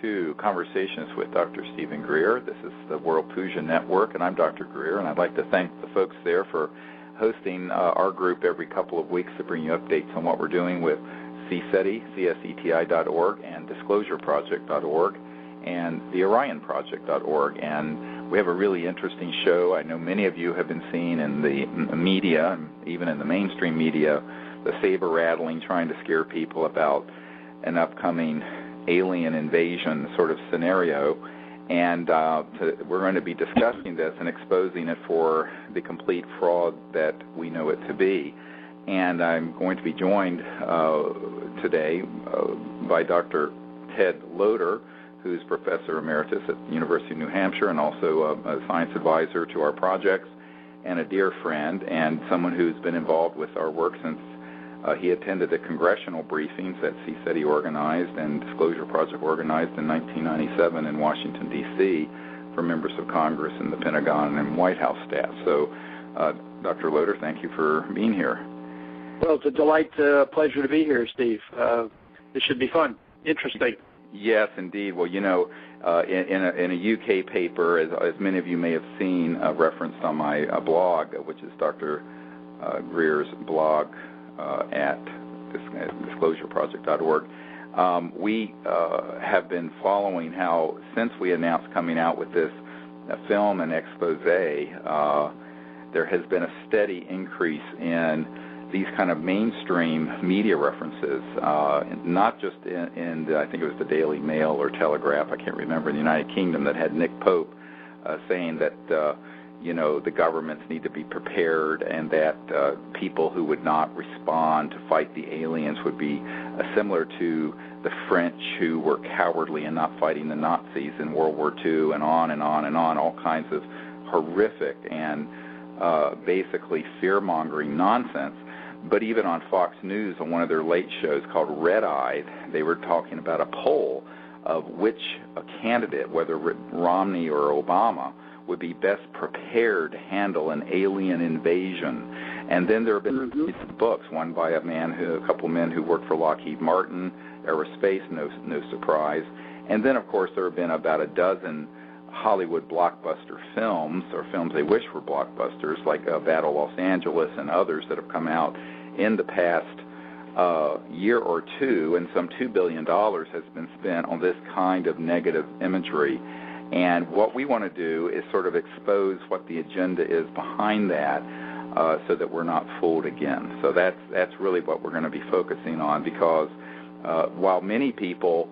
to Conversations with Dr. Stephen Greer. This is the World Puja Network, and I'm Dr. Greer, and I'd like to thank the folks there for hosting our group every couple of weeks to bring you updates on what we're doing with CSETI, CSETI.org, and DisclosureProject.org, and the OrionProject.org. And we have a really interesting show. I know many of you have been seeing in the media, even in the mainstream media, the saber-rattling, trying to scare people about an upcoming alien invasion sort of scenario. And we're going to be discussing this and exposing it for the complete fraud that we know it to be. And I'm going to be joined today by Dr. Ted Loder, who's Professor Emeritus at the University of New Hampshire and also a science advisor to our projects and a dear friend and someone who's been involved with our work since he attended the congressional briefings that CSETI organized and Disclosure Project organized in 1997 in Washington, D.C. for members of Congress and the Pentagon and White House staff. So, Dr. Loder, thank you for being here. Well, it's a delight, pleasure to be here, Steve. This should be fun, interesting. Yes, indeed. Well, you know, in a UK paper, as many of you may have seen, referenced on my blog, which is Dr. Greer's blog at DisclosureProject.org, we have been following how, since we announced coming out with this film and expose, there has been a steady increase in these kind of mainstream media references, not just in the, I think it was the Daily Mail or Telegraph, I can't remember, in the United Kingdom, that had Nick Pope saying that, you know, the governments need to be prepared and that people who would not respond to fight the aliens would be similar to the French who were cowardly in not fighting the Nazis in World War II, and on and on and on, all kinds of horrific and basically fear-mongering nonsense. But even on Fox News, on one of their late shows called Red Eye, they were talking about a poll of which candidate, whether Romney or Obama, would be best prepared to handle an alien invasion. And then there have been books, one by a couple of men who worked for Lockheed Martin, aerospace, no surprise. And then, of course, there have been about a dozen Hollywood blockbuster films, or films they wish were blockbusters, like Battle Los Angeles and others that have come out in the past year or two, and some $2 billion has been spent on this kind of negative imagery. And what we want to do is sort of expose what the agenda is behind that so that we're not fooled again. So that's really what we're going to be focusing on, because while many people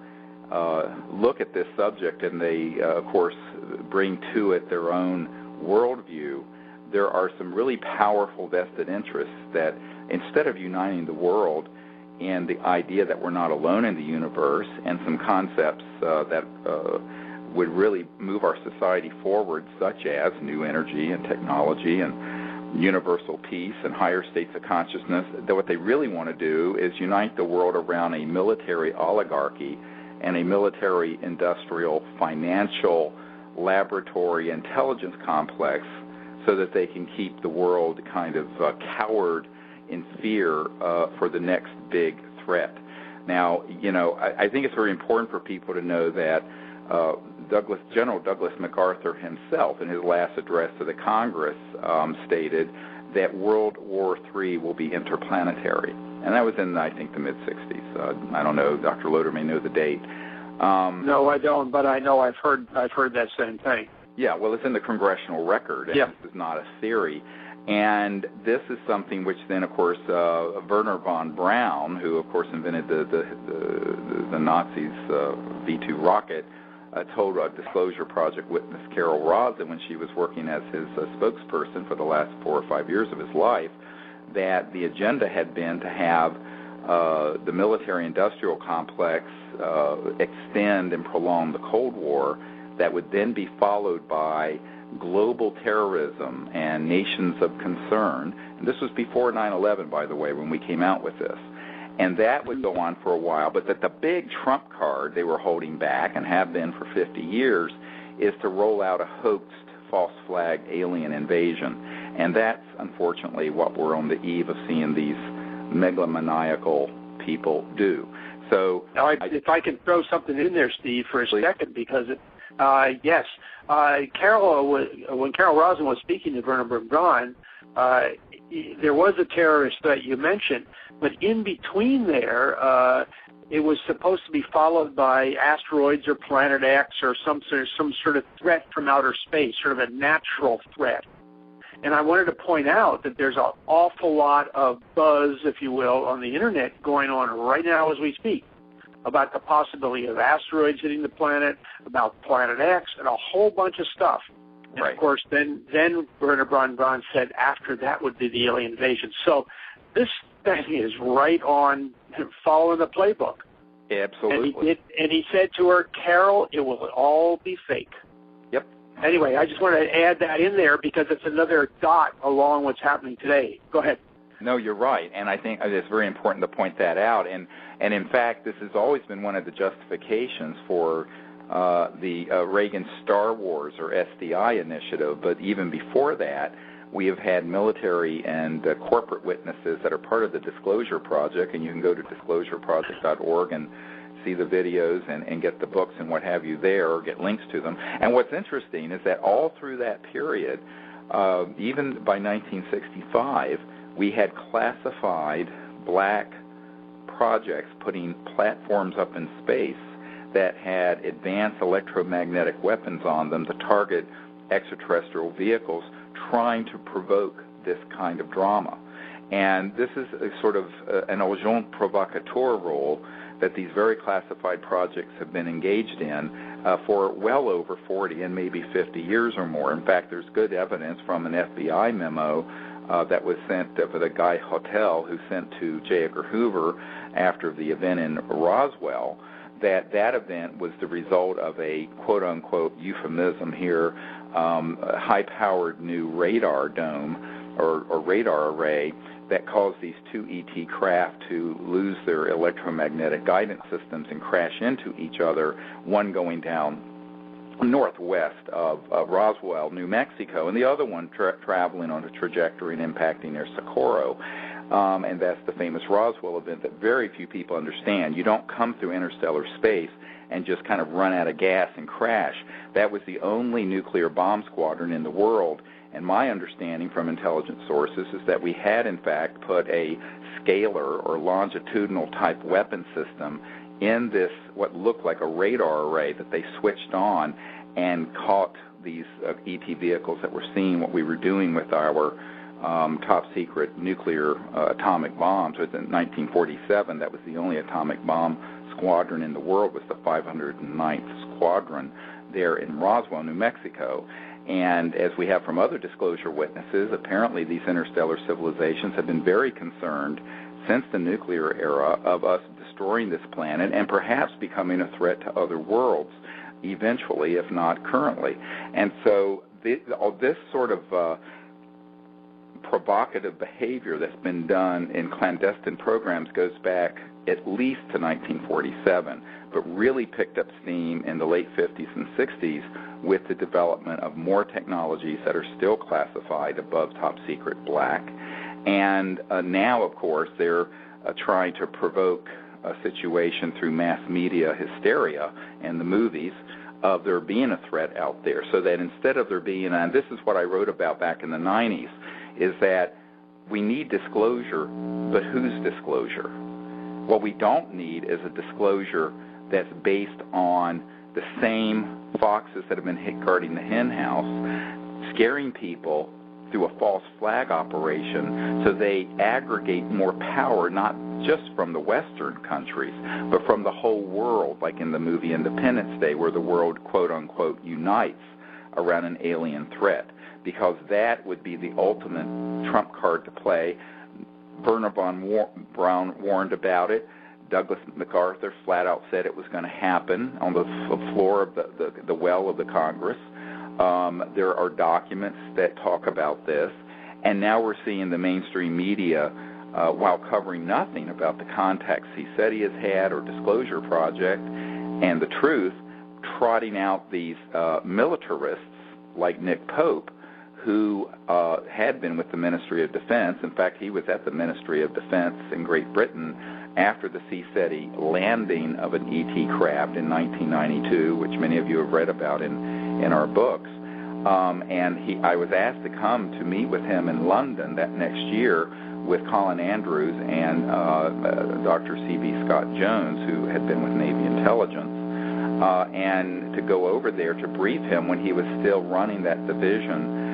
look at this subject and they, of course, bring to it their own worldview, there are some really powerful vested interests that, instead of uniting the world in the idea that we're not alone in the universe, and some concepts that would really move our society forward, such as new energy and technology and universal peace and higher states of consciousness, that what they really want to do is unite the world around a military oligarchy and a military, industrial, financial, laboratory, intelligence complex, so that they can keep the world kind of cowered in fear for the next big threat. Now, you know, I think it's very important for people to know that General Douglas MacArthur himself, in his last address to the Congress, stated that World War III will be interplanetary. And that was in, I think, the mid-'60s. I don't know. Dr. Loder may know the date. No, I don't, but I know I've heard that same thing. Yeah, well, it's in the congressional record, and this is not a theory. And this is something which then, of course, Wernher von Braun, who, of course, invented the Nazis' V-2 rocket, told Disclosure Project witness Carol Rosin, when she was working as his spokesperson for the last 4 or 5 years of his life, that the agenda had been to have the military-industrial complex extend and prolong the Cold War, that would then be followed by global terrorism and nations of concern. And this was before 9/11, by the way, when we came out with this. And that would go on for a while, but that the big trump card they were holding back, and have been for 50 years, is to roll out a hoaxed, false flag alien invasion. And that's, unfortunately, what we're on the eve of seeing these megalomaniacal people do. So now, if I can throw something in there, Steve, for a second, because yes, when Carol Rosin was speaking to Werner von Braun, there was a terrorist threat you mentioned, but in between there, it was supposed to be followed by asteroids or Planet X or some sort of threat from outer space, sort of a natural threat. And I wanted to point out that there's an awful lot of buzz, if you will, on the Internet going on right now as we speak about the possibility of asteroids hitting the planet, about Planet X, and a whole bunch of stuff. And, right. Of course, then Werner von Braun said after that would be the alien invasion. So this thing is right on following the playbook. Absolutely. And he said to her, Carol, it will all be fake. Yep. Anyway, I just wanted to add that in there because it's another dot along what's happening today. Go ahead. No, you're right, and I think it's very important to point that out. And in fact, this has always been one of the justifications for the Reagan Star Wars or SDI initiative. But even before that, we have had military and corporate witnesses that are part of the Disclosure Project, and you can go to disclosureproject.org and see the videos and get the books and what have you there, or get links to them. And what's interesting is that all through that period, even by 1965, we had classified black projects putting platforms up in space that had advanced electromagnetic weapons on them to target extraterrestrial vehicles, trying to provoke this kind of drama. And this is a sort of an agent provocateur role that these very classified projects have been engaged in for well over 40 and maybe 50 years or more. In fact, there's good evidence from an FBI memo that was sent for the Guy Hotel, who sent to J. Edgar Hoover after the event in Roswell, that event was the result of a quote-unquote euphemism here, high-powered new radar dome or radar array that caused these two ET craft to lose their electromagnetic guidance systems and crash into each other, one going down northwest of Roswell, New Mexico, and the other one traveling on a trajectory and impacting near Socorro. And that's the famous Roswell event that very few people understand. You don't come through interstellar space and just kind of run out of gas and crash. That was the only nuclear bomb squadron in the world. And my understanding from intelligence sources is that we had, in fact, put a scalar or longitudinal type weapon system in this, what looked like a radar array that they switched on and caught these ET vehicles that were seeing what we were doing with our top-secret nuclear atomic bombs. In 1947, that was the only atomic bomb squadron in the world, was the 509th Squadron there in Roswell, New Mexico. And as we have from other disclosure witnesses, apparently these interstellar civilizations have been very concerned since the nuclear era of us destroying this planet and perhaps becoming a threat to other worlds eventually, if not currently. And so this sort of provocative behavior that's been done in clandestine programs goes back at least to 1947, but really picked up steam in the late 50s and 60s with the development of more technologies that are still classified above top secret black. And now, of course, they're trying to provoke a situation through mass media hysteria and the movies of there being a threat out there, so that instead of there being, and this is what I wrote about back in the 90s, is that we need disclosure, but whose disclosure? What we don't need is a disclosure that's based on the same foxes that have been guarding the hen house, scaring people through a false flag operation so they aggregate more power, not just from the Western countries, but from the whole world, like in the movie Independence Day, where the world, quote-unquote, unites around an alien threat, because that would be the ultimate trump card to play. Werner von Braun warned about it. Douglas MacArthur flat out said it was going to happen on the floor of the well of the Congress. There are documents that talk about this, and now we're seeing the mainstream media, while covering nothing about the contacts he said he has had or Disclosure Project and the truth, trotting out these militarists like Nick Pope, who had been with the Ministry of Defense. In fact, he was at the Ministry of Defense in Great Britain after the CSETI landing of an ET craft in 1992, which many of you have read about in our books. And I was asked to come to meet with him in London that next year with Colin Andrews and Dr. C.B. Scott Jones, who had been with Navy Intelligence, and to go over there to brief him when he was still running that division,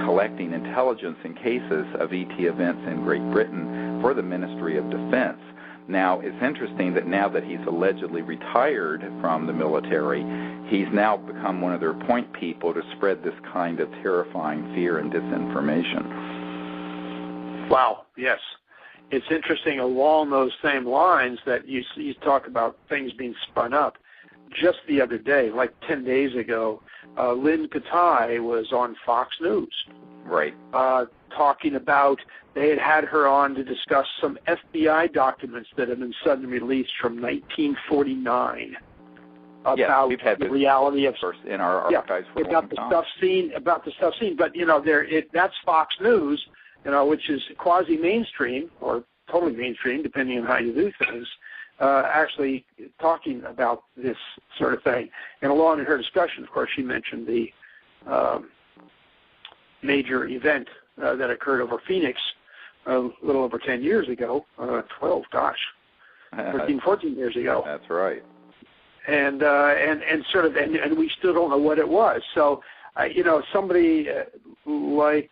collecting intelligence in cases of ET events in Great Britain for the Ministry of Defense. Now, it's interesting that now that he's allegedly retired from the military, he's now become one of their point people to spread this kind of terrifying fear and disinformation. Wow, yes. It's interesting along those same lines that you talk about things being spun up. Just the other day, like 10 days ago, Lynn Katai was on Fox News. Right. Talking about, they had her on to discuss some FBI documents that have been suddenly released from 1949 about the reality of in our archives for about the stuff seen. But that's Fox News, which is quasi-mainstream or totally mainstream, depending on how you do things. Actually talking about this sort of thing. And along in her discussion, of course, she mentioned the major event that occurred over Phoenix a little over 10 years ago, 14 years ago. That's right. And we still don't know what it was. So, somebody like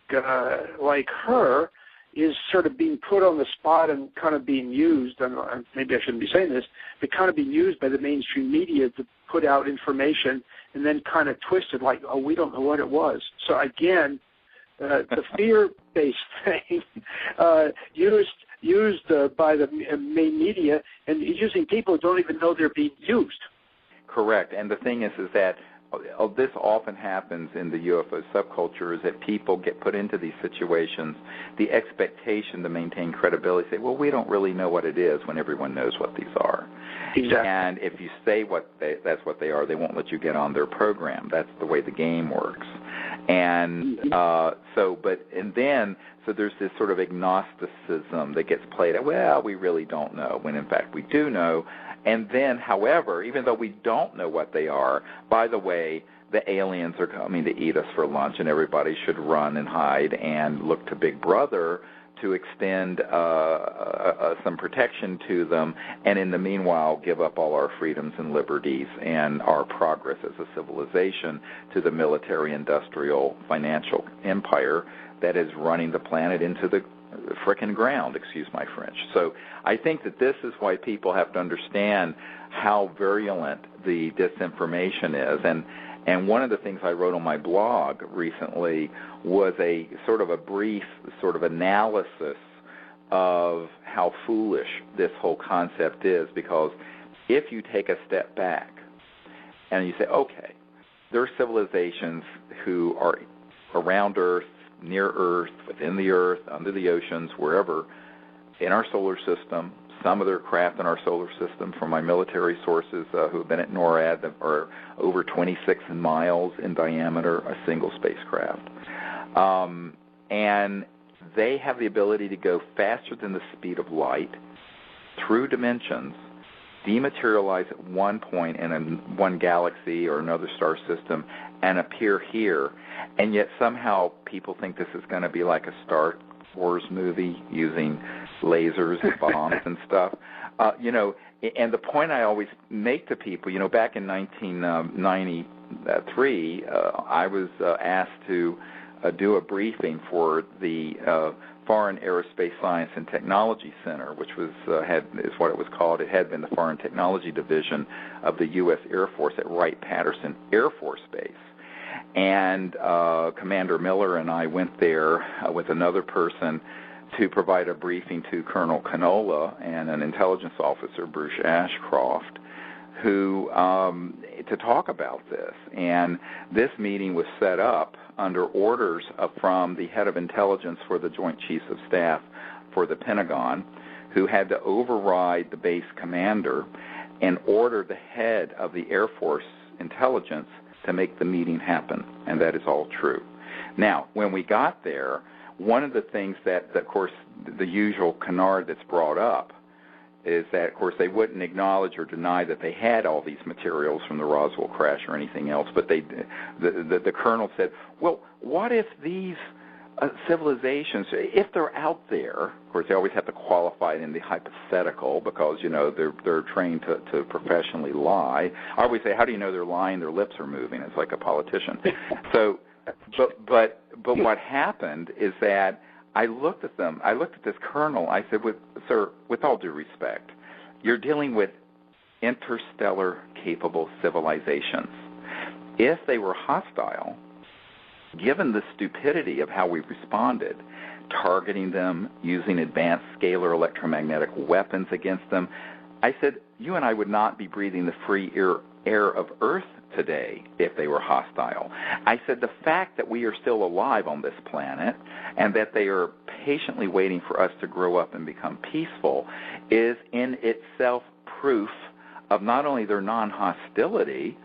her is sort of being put on the spot and kind of being used, and maybe I shouldn't be saying this, but kind of being used by the mainstream media to put out information and then kind of twisted like, oh, we don't know what it was. So again, the fear-based thing used by the main media and using people who don't even know they're being used. Correct. And the thing is that this often happens in the UFO subculture, is that people get put into these situations, the expectation to maintain credibility, say, well, we don't really know what it is, when everyone knows what these are. Exactly. And if you say that's what they are, they won't let you get on their program. That's the way the game works. And so there's this sort of agnosticism that gets played out. Well, we really don't know, when in fact we do know. And then, however, even though we don't know what they are, by the way, the aliens are coming to eat us for lunch, and everybody should run and hide and look to Big Brother to extend some protection to them, and in the meanwhile give up all our freedoms and liberties and our progress as a civilization to the military-industrial financial empire that is running the planet into the frickin' ground, excuse my French. So I think that this is why people have to understand how virulent the disinformation is. And one of the things I wrote on my blog recently was a sort of a brief sort of analysis of how foolish this whole concept is, because if you take a step back and you say, okay, there are civilizations who are around Earth, near Earth, within the Earth, under the oceans, wherever, in our solar system. Some of their craft in our solar system, from my military sources who have been at NORAD, are over 26 miles in diameter, a single spacecraft. And they have the ability to go faster than the speed of light through dimensions, dematerialize at one point in one galaxy or another star system, and appear here. And yet somehow people think this is going to be like a Star Wars movie using lasers and bombs and stuff. And the point I always make to people, back in 1993, I was asked to do a briefing for the Foreign Aerospace Science and Technology Center, which is what it was called. It had been the Foreign Technology Division of the U.S. Air Force at Wright-Patterson Air Force Base. And Commander Miller and I went there with another person to provide a briefing to Colonel Canola and an intelligence officer, Bruce Ashcroft, who to talk about this. And this meeting was set up under orders from the head of intelligence for the Joint Chiefs of Staff for the Pentagon, who had to override the base commander and order the head of the Air Force intelligence to make the meeting happen, and that is all true. Now, when we got there, one of the things that, of course, the usual canard that's brought up is that, of course, they wouldn't acknowledge or deny that they had all these materials from the Roswell crash or anything else, but the colonel said, well, what if these civilizations, if they're out there, of course, they always have to qualify it in the hypothetical because, they're trained to professionally lie. I always say, how do you know they're lying? Their lips are moving. It's like a politician. So, but what happened is that I looked at them. I looked at this colonel. I said, sir, with all due respect, you're dealing with interstellar capable civilizations. If they were hostile, given the stupidity of how we responded, targeting them, using advanced scalar electromagnetic weapons against them, I said, you and I would not be breathing the free air of Earth today if they were hostile. I said the fact that we are still alive on this planet and that they are patiently waiting for us to grow up and become peaceful is in itself proof of not only their non-hostility,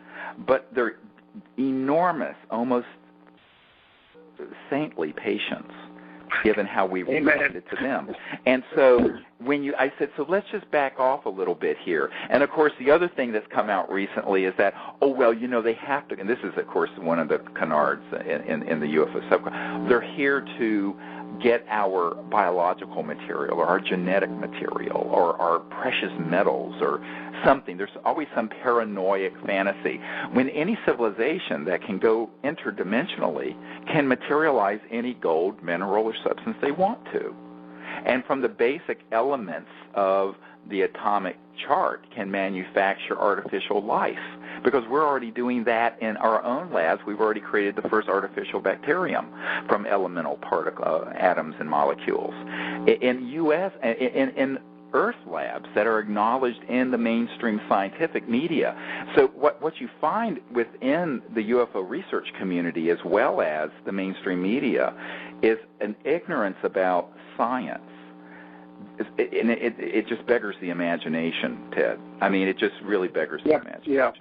but their enormous, almost saintly patience, given how we responded to them. And so I said, so let's just back off a little bit here. And, of course, the other thing that's come out recently is that, they have to, and this is, of course, one of the canards in the UFO subculture, they're here to get our biological material or our genetic material or our precious metals or something. There's always some paranoid fantasy. When any civilization that can go interdimensionally can materialize any gold, mineral, or substance they want to. And from the basic elements of the atomic chart can manufacture artificial life, because we're already doing that in our own labs. We've already created the first artificial bacterium from elemental atoms and molecules. In Earth labs that are acknowledged in the mainstream scientific media. So what you find within the UFO research community as well as the mainstream media is an ignorance about science. It just beggars the imagination, Ted. I mean, it just really beggars the imagination. Yeah.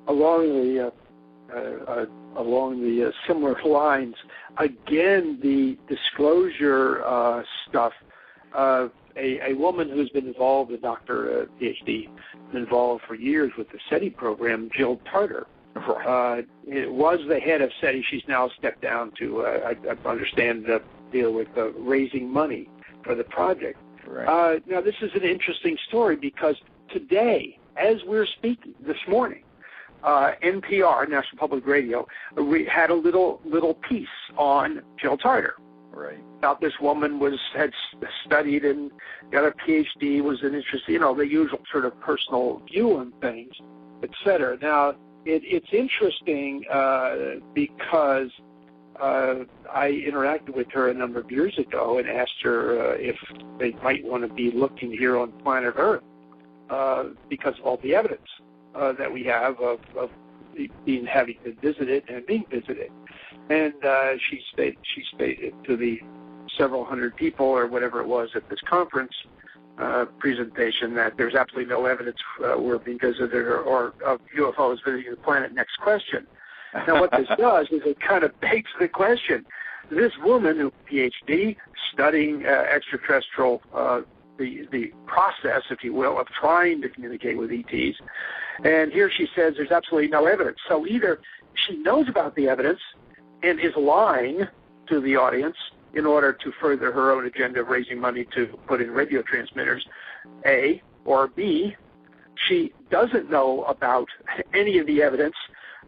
Along the similar lines, again, the disclosure stuff. A woman who's been involved, a doctor, PhD, been involved for years with the SETI program, Jill Tarter. Right. It was the head of SETI. She's now stepped down to, I understand, deal with raising money for the project. Right. Now, this is an interesting story because today, as we're speaking, this morning, NPR, National Public Radio, we had a little piece on Jill Tarter. Right. About this woman had studied and got a PhD, was an interest, the usual sort of personal view on things, et cetera. Now, it's interesting because I interacted with her a number of years ago and asked her if they might want to be looking here on planet Earth because of all the evidence that we have of having been visited and being visited. And she stated to the several hundred people or whatever it was at this conference presentation that there's absolutely no evidence we're being visited or of UFOs visiting the planet. Next question. Now, what this does is it kind of begs the question. This woman, who PhD, studying extraterrestrial, the process, if you will, of trying to communicate with ETs, and here she says there's absolutely no evidence. So either she knows about the evidence and is lying to the audience in order to further her own agenda of raising money to put in radio transmitters, A, or B, she doesn't know about any of the evidence,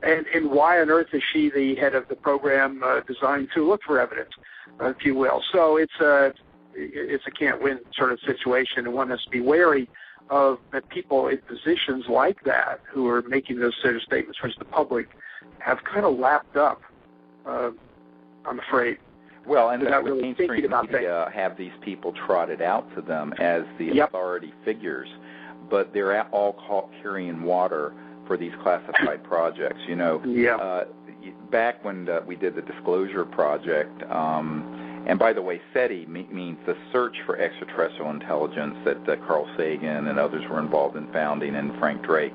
and why on earth is she the head of the program designed to look for evidence, if you will. So it's a can't-win sort of situation, and one has to be wary of people in positions like that who are making those sort of statements towards the public have kind of lapped up, I'm afraid. Well, and the really mainstream media have these people trotted out to them as the authority figures, but they're all carrying water for these classified projects. Back when we did the Disclosure Project, and by the way, SETI means the Search for Extraterrestrial Intelligence that Carl Sagan and others were involved in founding, and Frank Drake.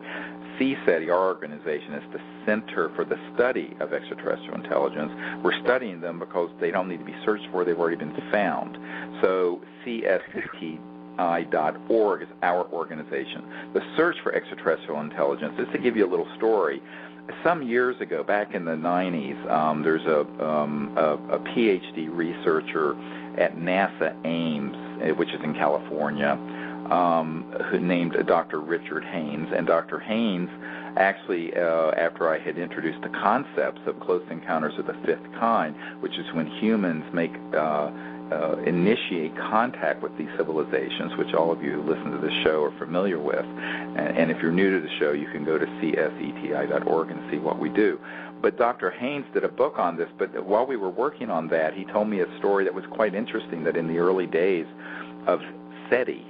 CSETI, our organization, is the Center for the Study of Extraterrestrial Intelligence. We're studying them because they don't need to be searched for. They've already been found. So CSETI.org is our organization. The search for extraterrestrial intelligence, just to give you a little story, some years ago, back in the 90s, there's a PhD researcher at NASA Ames, which is in California, who named Dr. Richard Haynes. And Dr. Haynes actually, after I had introduced the concepts of close encounters of the fifth kind, which is when humans initiate contact with these civilizations, which all of you who listen to this show are familiar with. And if you're new to the show, you can go to cseti.org and see what we do. But Dr. Haynes did a book on this, but while we were working on that, he told me a story that was quite interesting, that in the early days of SETI,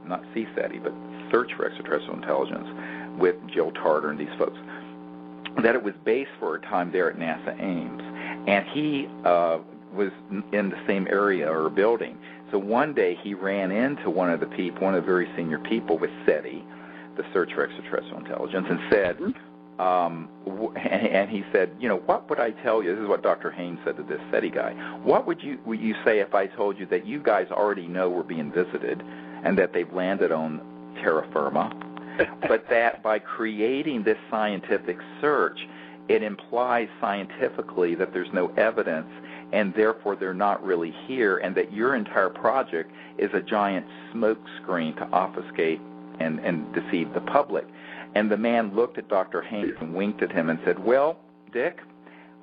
not CSETI, but Search for Extraterrestrial Intelligence, with Jill Tarter and these folks, that it was based for a time there at NASA Ames. And he was in the same area or building. So one day he ran into one of the very senior people with SETI, the Search for Extraterrestrial Intelligence, and said, and he said, what would I tell you? This is what Dr. Haynes said to this SETI guy. What would you say if I told you that you guys already know we're being visited and that they've landed on terra firma, but that by creating this scientific search, it implies scientifically that there's no evidence and therefore they're not really here, and that your entire project is a giant smoke screen to obfuscate and deceive the public. And the man looked at Dr. Haynes and winked at him and said, well, Dick,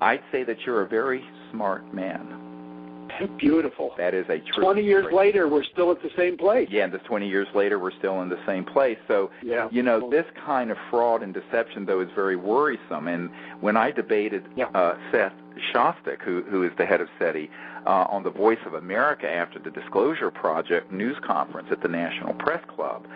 I'd say that you're a very smart man. Beautiful. That is a true 20 years story. later, we're still at the same place. Yeah, and 20 years later, we're still in the same place. So, this kind of fraud and deception, though, is very worrisome. And when I debated Seth Shostak, who is the head of SETI, on the Voice of America after the Disclosure Project news conference at the National Press Club,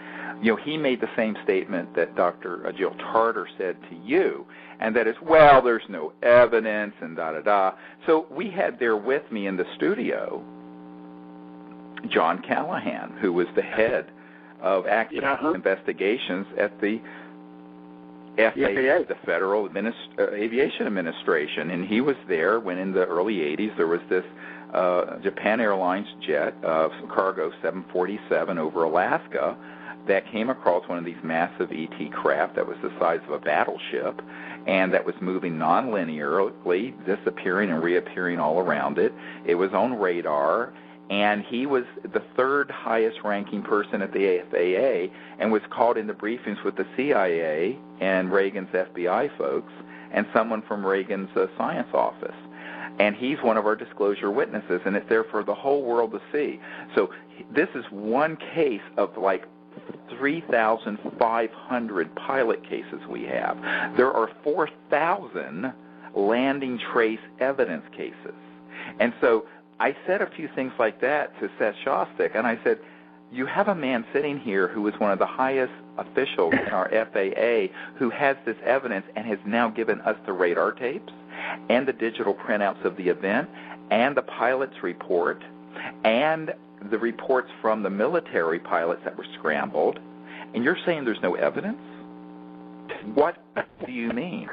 he made the same statement that Dr. Jill Tarter said to you, and that is, well, there's no evidence, and da-da-da. So we had there with me in the studio John Callahan, who was the head of active investigations at the FAA, the Federal Aviation Administration, and he was there when in the early 80s there was this Japan Airlines jet, cargo 747 over Alaska, that came across one of these massive ET craft that was the size of a battleship, and that was moving non-linearly, disappearing and reappearing all around it. It was on radar, and he was the third highest ranking person at the FAA and was called into briefings with the CIA and Reagan's FBI folks and someone from Reagan's science office. And he's one of our disclosure witnesses, and it's there for the whole world to see. So this is one case of like 3,500 pilot cases we have. There are 4,000 landing trace evidence cases. And so I said a few things like that to Seth Shostak, and I said, you have a man sitting here who is one of the highest officials in our FAA who has this evidence and has now given us the radar tapes and the digital printouts of the event and the pilot's report and the reports from the military pilots that were scrambled, and you're saying there's no evidence? What do you mean?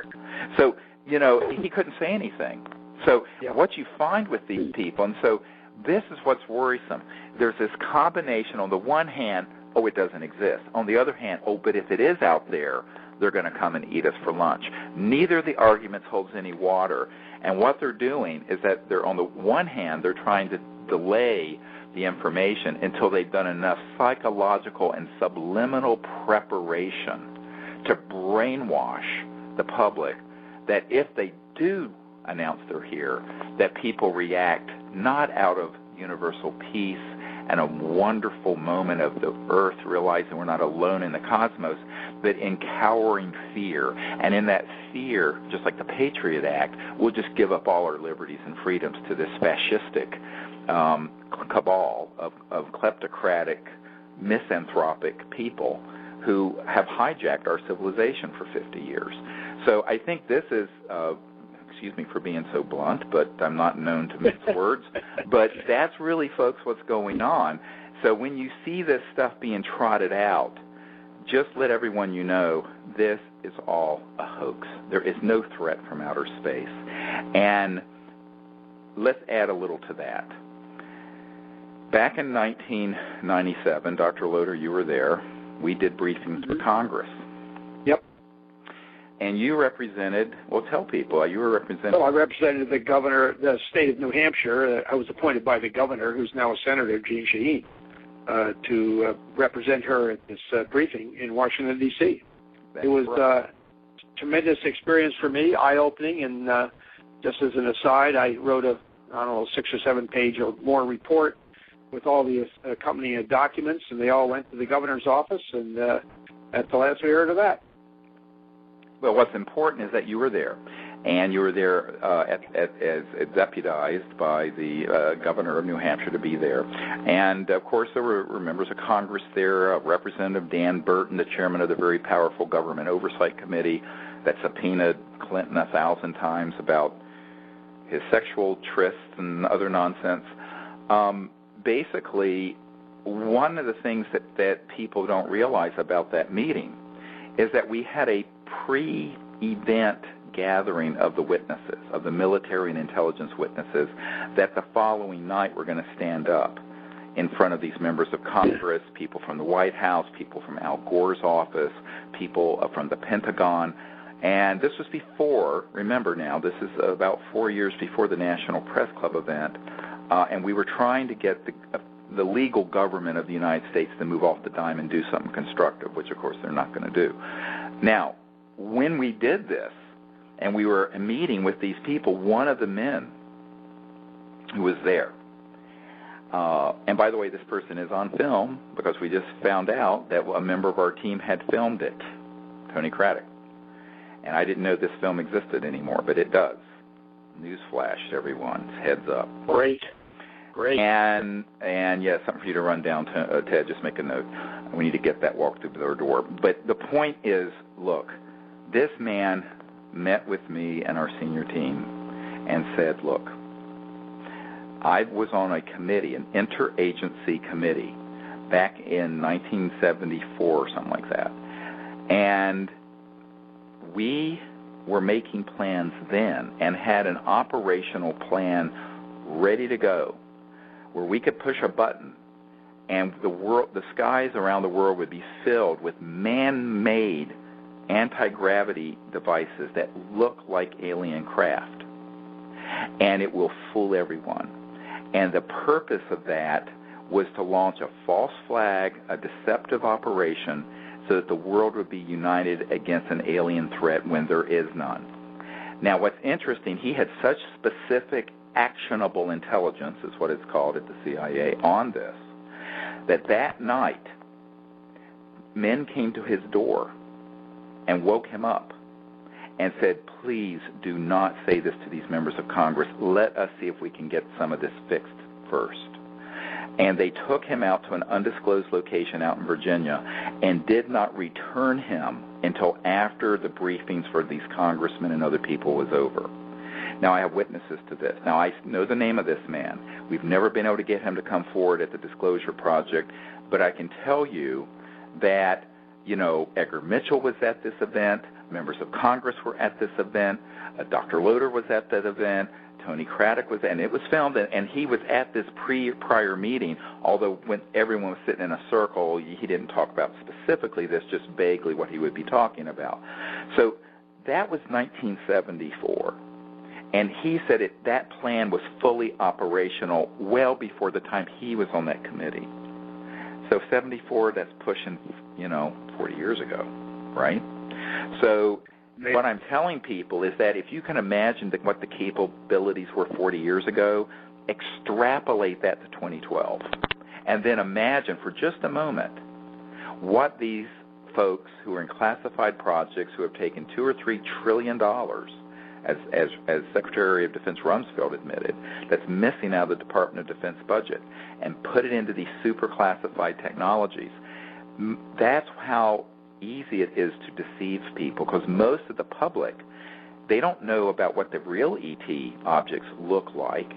So, he couldn't say anything. So what you find with these people, and so this is what's worrisome. There's this combination. On the one hand, oh, it doesn't exist. On the other hand, oh, but if it is out there, they're going to come and eat us for lunch. Neither of the arguments holds any water. And what they're doing is that they're, on the one hand, they're trying to delay the information until they've done enough psychological and subliminal preparation to brainwash the public that if they do announce they're here, that people react not out of universal peace and a wonderful moment of the earth realizing we're not alone in the cosmos, but in cowering fear. And in that fear, just like the Patriot Act, we'll just give up all our liberties and freedoms to this fascistic cabal of kleptocratic, misanthropic people who have hijacked our civilization for 50 years. So I think this is, excuse me for being so blunt, but I'm not known to mince words, but that's really, folks, what's going on. So when you see this stuff being trotted out, just let everyone you know this is all a hoax. There is no threat from outer space. And let's add a little to that. Back in 1997, Dr. Loder, you were there. We did briefings for Congress. Yep. And you represented, well, tell people, you were representing... Well, I represented the governor, the state of New Hampshire. I was appointed by the governor, who's now a senator, Jeanne Shaheen, to represent her at this briefing in Washington, D.C. It was a tremendous experience for me, eye-opening, and just as an aside, I wrote a, 6 or 7 page or more report with all the accompanying documents, and they all went to the governor's office, and that's the last we heard of that. Well, what's important is that you were there, and you were there as deputized by the governor of New Hampshire to be there. And, of course, there were members of Congress there, Representative Dan Burton, the chairman of the very powerful Government Oversight Committee that subpoenaed Clinton 1,000 times about his sexual trysts and other nonsense. Basically, one of the things that people don't realize about that meeting is that we had a pre-event gathering of the witnesses, of the military and intelligence witnesses, that the following night were going to stand up in front of these members of Congress, people from the White House, people from Al Gore's office, people from the Pentagon. And this was before, remember now, this is about 4 years before the National Press Club event, and we were trying to get the legal government of the United States to move off the dime and do something constructive, which, of course, they're not going to do. Now, when we did this, and we were meeting with these people, one of the men who was there, and by the way, this person is on film because we just found out that a member of our team had filmed it, Tony Craddock. And I didn't know this film existed anymore, but it does. Newsflash, everyone. Heads up. Great. And yeah, something for you to run down, Ted. Just make a note. We need to get that walk through the door. But the point is, look, this man met with me and our senior team and said, look, I was on a committee, an interagency committee, back in 1974 or something like that. And we were making plans then and had an operational plan ready to go where we could push a button and the skies around the world would be filled with man-made anti-gravity devices that look like alien craft. And it will fool everyone. And the purpose of that was to launch a false flag, a deceptive operation, so that the world would be united against an alien threat when there is none. Now, what's interesting, he had such specific actionable intelligence, is what it's called at the CIA, on this, that night, men came to his door and woke him up and said, please do not say this to these members of Congress. Let us see if we can get some of this fixed first. And they took him out to an undisclosed location out in Virginia and did not return him until after the briefings for these congressmen and other people was over. Now, I have witnesses to this. Now, I know the name of this man. We've never been able to get him to come forward at the Disclosure Project, but I can tell you that, Edgar Mitchell was at this event, members of Congress were at this event, Dr. Loder was at that event, Tony Craddock was, and it was filmed, and he was at this prior meeting, although when everyone was sitting in a circle, he didn't talk about specifically this, just vaguely what he would be talking about. So that was 1974, and he said that plan was fully operational well before the time he was on that committee. So 74, that's pushing, 40 years ago, right? So what I'm telling people is that if you can imagine what the capabilities were 40 years ago, extrapolate that to 2012. And then imagine for just a moment what these folks who are in classified projects who have taken $2 or $3 trillion, as Secretary of Defense Rumsfeld admitted, that's missing out of the Department of Defense budget, and put it into these super classified technologies. That's how easy it is to deceive people, because most of the public, they don't know about what the real ET objects look like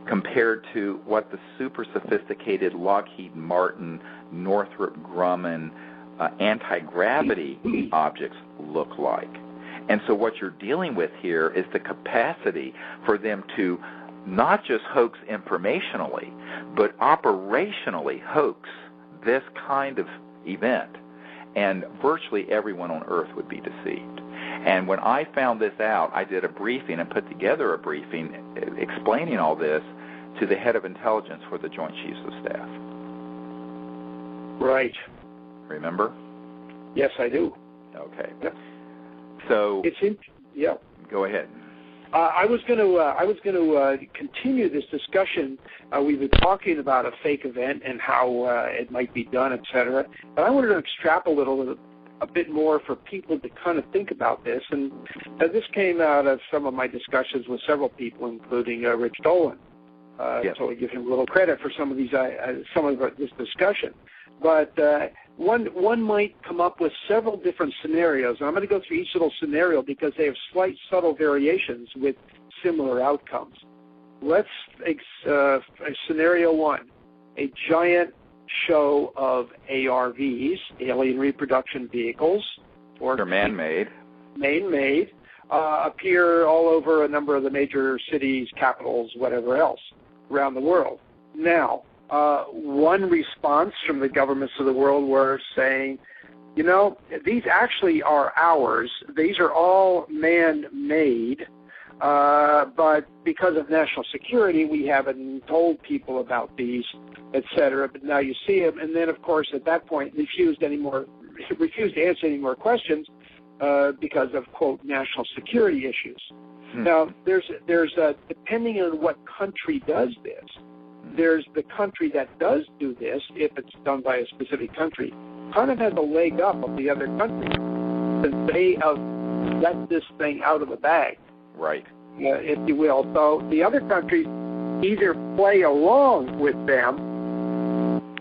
compared to what the super sophisticated Lockheed Martin, Northrop Grumman, anti-gravity objects look like. And so what you're dealing with here is the capacity for them to not just hoax informationally, but operationally hoax this kind of event. And virtually everyone on Earth would be deceived. And when I found this out, I did a briefing and put together a briefing explaining all this to the head of intelligence for the Joint Chiefs of Staff. Right. Remember? Yes, I do. Okay. Yep. So yeah. Go ahead. I was going to continue this discussion. We've been talking about a fake event and how it might be done, et cetera. But I wanted to extrapolate a bit more for people to kind of think about this. And this came out of some of my discussions with several people, including Rich Dolan. Yes. So I give him a little credit for some of this discussion. But one might come up with several different scenarios. And I'm going to go through each little scenario because they have slight, subtle variations with similar outcomes. Let's scenario one, a giant show of ARVs, alien reproduction vehicles, or they're man-made. Man-made, appear all over a number of the major cities, capitals, whatever else around the world. Now, one response from the governments of the world were saying, you know, these actually are ours. These are all man-made, but because of national security, we haven't told people about these, et cetera. But now you see them, and then, of course, at that point, refused to answer any more questions because of, quote, national security issues. Now, there's depending on what country does this, there's the country that does do this, if it's done by a specific country, kind of has a leg up of the other country, since they have let this thing out of the bag, right? If you will. So the other countries either play along with them,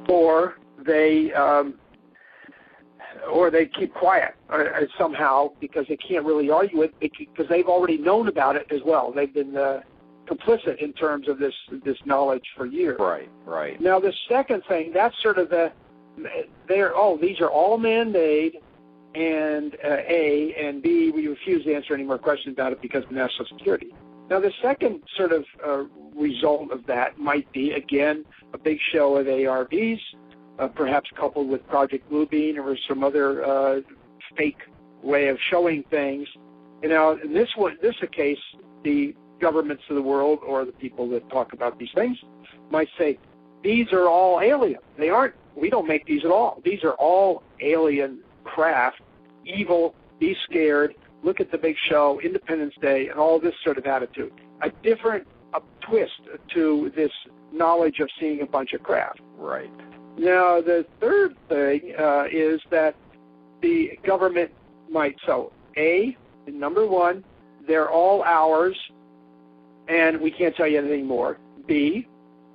or they keep quiet somehow because they can't really argue it because they've already known about it as well. They've been complicit in terms of this knowledge for years. Right. Now the second thing, that's sort of these are all man-made, and A, and B, we refuse to answer any more questions about it because of national security. Now the second sort of result of that might be, again, a big show of ARVs, perhaps coupled with Project Bluebeam or some other fake way of showing things. You know, in this case, the governments of the world or the people that talk about these things might say, these are all alien. They aren't. We don't make these at all. These are all alien craft, evil, be scared, look at the big show, Independence Day, and all this sort of attitude. A different twist to this knowledge of seeing a bunch of craft. Right. Now, the third thing is that the government might, number one, they're all ours, and we can't tell you anything more. B,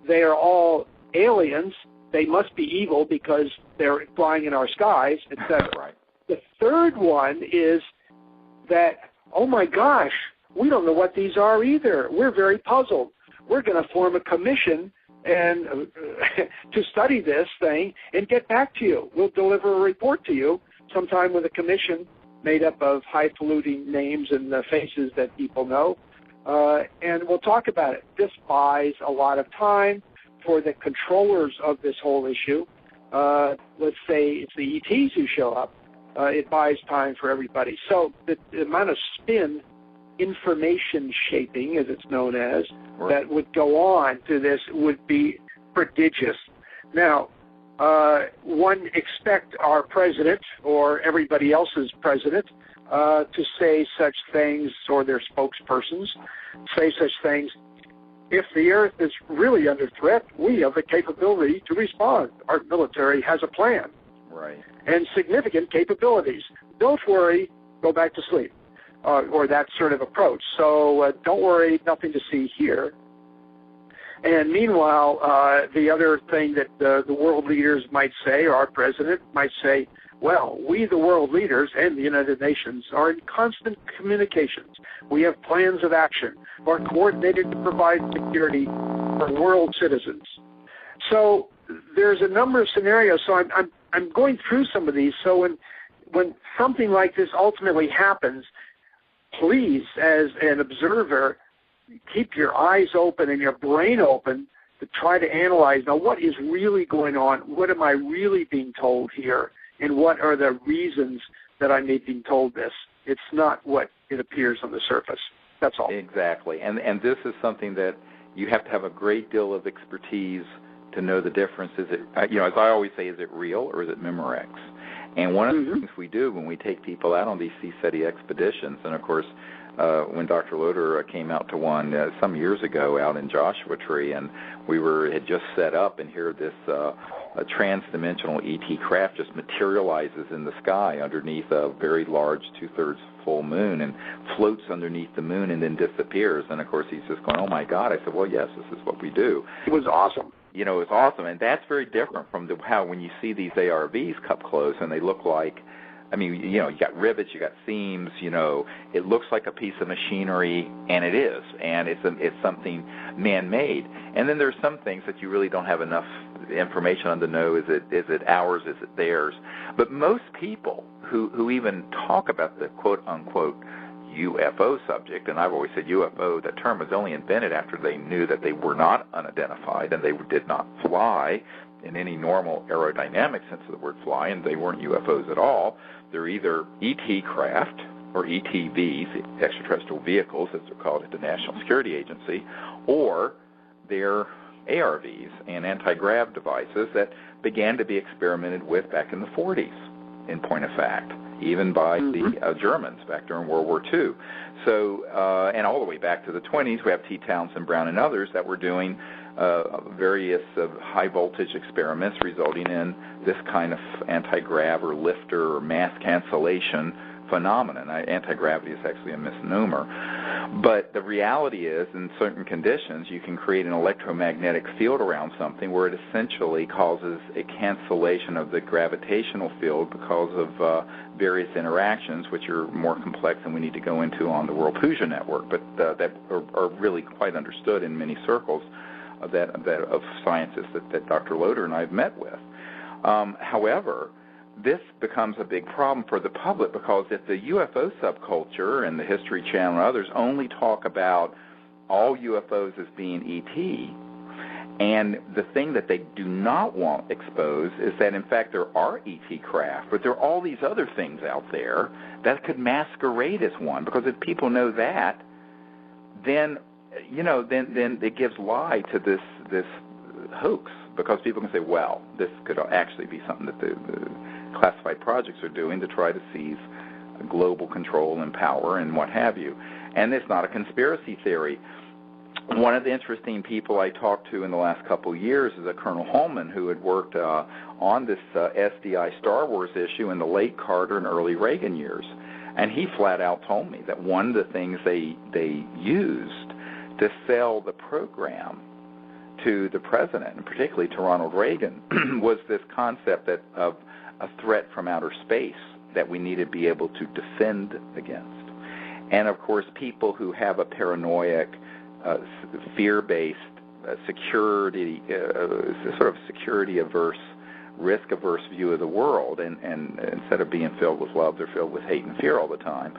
they are all aliens. They must be evil because they're flying in our skies, etc. Right. The third one is that, oh my gosh, we don't know what these are either. We're very puzzled. We're going to form a commission and to study this thing and get back to you. We'll deliver a report to you sometime with a commission made up of highfalutin names and faces that people know, and we'll talk about it. This buys a lot of time for the controllers of this whole issue. Let's say it's the ETs who show up. It buys time for everybody. So the amount of spin, information shaping, as it's known as, that would go on to this would be prodigious. Now, one expect our president or everybody else's president to say such things, or their spokespersons say such things. If the Earth is really under threat, we have the capability to respond. Our military has a plan. Right. And significant capabilities. Don't worry, go back to sleep, or that sort of approach. So don't worry, nothing to see here. And meanwhile, the other thing that the world leaders might say, or our president might say, well, we, the world leaders and the United Nations, are in constant communications. We have plans of action, are coordinated to provide security for world citizens. So there's a number of scenarios. So I'm I'm going through some of these, so when something like this ultimately happens, please, as an observer, keep your eyes open and your brain open to try to analyze, now, what is really going on? What am I really being told here? And what are the reasons that I may be told this? It's not what it appears on the surface. That's all. Exactly. And this is something that you have to have a great deal of expertise to know the difference. Is it, as I always say, is it real or is it Memorex? And one of the things we do when we take people out on these CSETI expeditions, and of course, when Dr. Loder came out to one some years ago out in Joshua Tree, and we had just set up, and here this a trans-dimensional ET craft just materializes in the sky underneath a very large 2/3 full moon and floats underneath the moon and then disappears. And of course, he's just going, "Oh my God!" I said, "Well, yes, this is what we do." It was awesome. It was awesome, and that's very different from how when you see these ARVs up close and they look like, you got rivets, you got seams, it looks like a piece of machinery, and it is, and it's something man-made. And then there's some things that you really don't have enough information on to know, is it ours, is it theirs? But most people who even talk about the quote-unquote UFO subject, and I've always said UFO, that term was only invented after they knew that they were not unidentified and they did not fly in any normal aerodynamic sense of the word fly, and they weren't UFOs at all. They're either ET craft or ETVs, extraterrestrial vehicles, as they're called at the National Security Agency, or they're ARVs and anti-grav devices that began to be experimented with back in the 40s, in point of fact, even by the Germans back during World War II. So, and all the way back to the 20s, we have T. Townsend Brown and others that were doing various high-voltage experiments resulting in this kind of anti-grav or lifter or mass cancellation phenomenon. Anti-gravity is actually a misnomer. But the reality is, in certain conditions, you can create an electromagnetic field around something where it essentially causes a cancellation of the gravitational field because of various interactions, which are more complex than we need to go into on the World Puja network, but that are really quite understood in many circles of scientists that Dr. Loder and I have met with. However, this becomes a big problem for the public, because if the UFO subculture and the History Channel and others only talk about all UFOs as being ET, and the thing that they do not want exposed is that, in fact, there are ET craft, but there are all these other things out there that could masquerade as one, because if people know that, then it gives lie to this hoax, because people can say, well, this could actually be something that the classified projects are doing to try to seize global control and power and what have you. And it's not a conspiracy theory. One of the interesting people I talked to in the last couple of years is a Colonel Holman, who had worked on this SDI Star Wars issue in the late Carter and early Reagan years. And he flat out told me that one of the things they used to sell the program to the president, and particularly to Ronald Reagan, was this concept of a threat from outer space that we need to be able to defend against. And of course, people who have a paranoid, fear-based, security, sort of security-averse, risk-averse view of the world, and instead of being filled with love, they're filled with hate and fear all the time.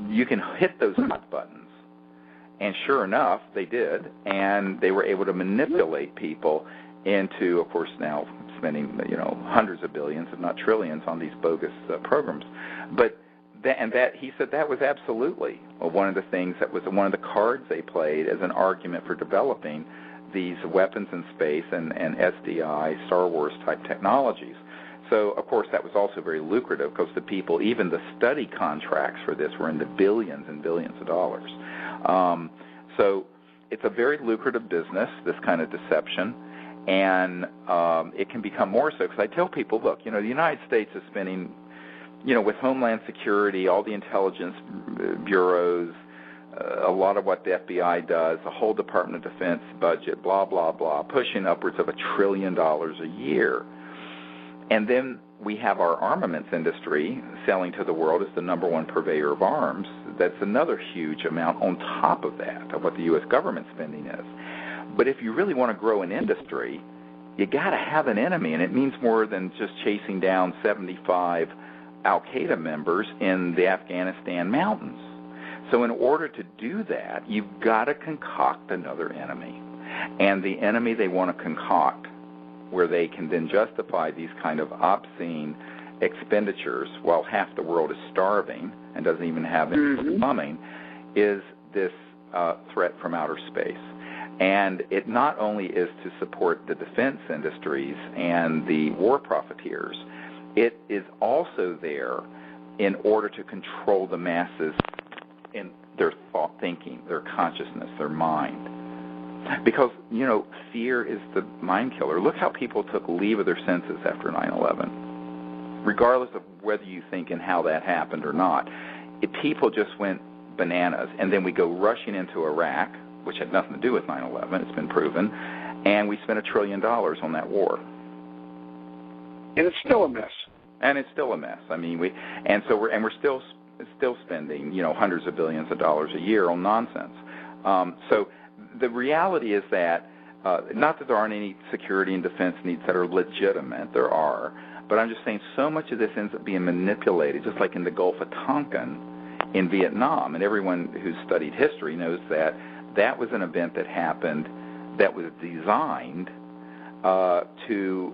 You can hit those hot buttons. And sure enough, they did, and they were able to manipulate people into, of course, now spending hundreds of billions, if not trillions, on these bogus programs. But he said that was absolutely one of the things, that was one of the cards they played as an argument for developing these weapons in space and SDI, Star Wars type technologies. So, of course, that was also very lucrative, because the people, even the study contracts for this were in the billions and billions of dollars. So it's a very lucrative business, this kind of deception, and it can become more so, because I tell people, look, the United States is spending, with Homeland Security, all the intelligence bureaus, a lot of what the FBI does, the whole Department of Defense budget, blah, blah, blah, pushing upwards of $1 trillion a year. And then we have our armaments industry selling to the world as the number one purveyor of arms. That's another huge amount on top of that, of what the U.S. government spending is. But if you really want to grow an industry, you got to have an enemy, and it means more than just chasing down 75 Al-Qaeda members in the Afghanistan mountains. So in order to do that, you've got to concoct another enemy. And the enemy they want to concoct, where they can then justify these kind of obscene expenditures while half the world is starving and doesn't even have anything coming, is this threat from outer space. And it not only is to support the defense industries and the war profiteers, it is also there in order to control the masses in their thought thinking, their consciousness, their mind. Because, fear is the mind killer. Look how people took leave of their senses after 9/11, regardless of whether you think and how that happened or not. People just went bananas, and then we go rushing into Iraq, which had nothing to do with 9/11, it's been proven, and we spent $1 trillion on that war. And it's still a mess. And it's still a mess. I mean, we're still spending, hundreds of billions of dollars a year on nonsense. So the reality is that, not that there aren't any security and defense needs that are legitimate, there are, but I'm just saying so much of this ends up being manipulated, just like in the Gulf of Tonkin in Vietnam. And everyone who's studied history knows that that was an event that happened that was designed to